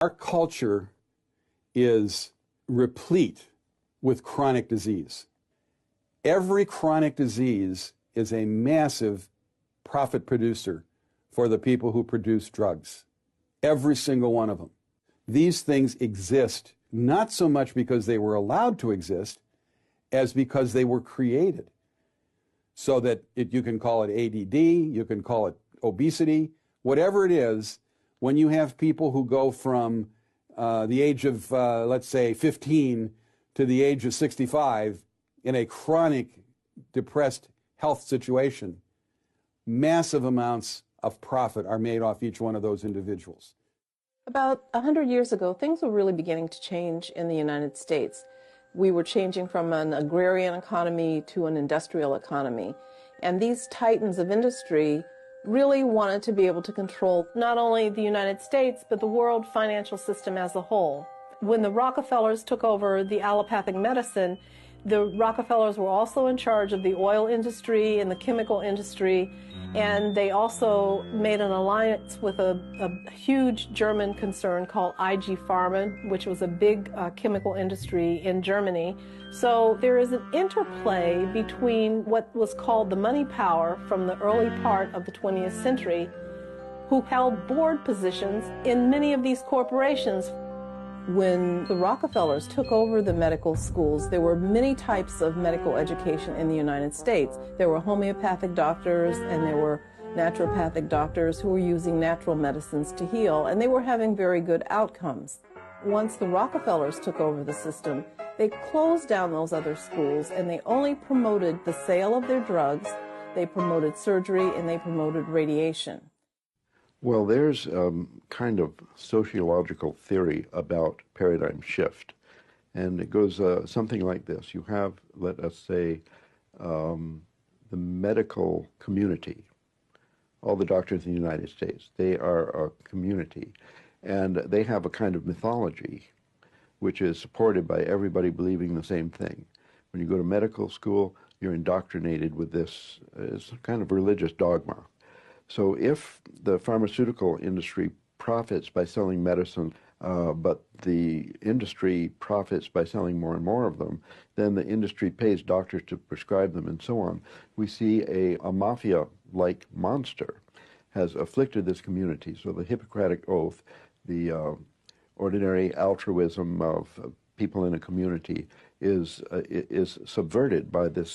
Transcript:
Our culture is replete with chronic disease. Every chronic disease is a massive profit producer for the people who produce drugs. Every single one of them. These things exist not so much because they were allowed to exist as because they were created. So that you can call it ADD, you can call it obesity, whatever it is, when you have people who go from the age of, let's say, 15 to the age of 65 in a chronic depressed health situation, massive amounts of profit are made off each one of those individuals. About 100 years ago, things were really beginning to change in the United States. We were changing from an agrarian economy to an industrial economy. And these titans of industry really wanted to be able to control not only the United States, but the world financial system as a whole. When the Rockefellers took over the allopathic medicine, the Rockefellers were also in charge of the oil industry and the chemical industry, and they also made an alliance with a huge German concern called IG Pharma, which was a big chemical industry in Germany. So there is an interplay between what was called the money power from the early part of the 20th century, who held board positions in many of these corporations. When the Rockefellers took over the medical schools, there were many types of medical education in the United States. There were homeopathic doctors and there were naturopathic doctors who were using natural medicines to heal, and they were having very good outcomes. Once the Rockefellers took over the system, they closed down those other schools and they only promoted the sale of their drugs, they promoted surgery, and they promoted radiation. Well, there's kind of sociological theory about paradigm shift, and it goes something like this. You have, let us say, the medical community, all the doctors in the United States. They are a community, and they have a kind of mythology which is supported by everybody believing the same thing. When you go to medical school, you're indoctrinated with this it's kind of religious dogma. So if the pharmaceutical industry profits by selling medicine, but the industry profits by selling more and more of them, then the industry pays doctors to prescribe them and so on. We see a mafia-like monster has afflicted this community. So the Hippocratic Oath, the ordinary altruism of people in a community is subverted by this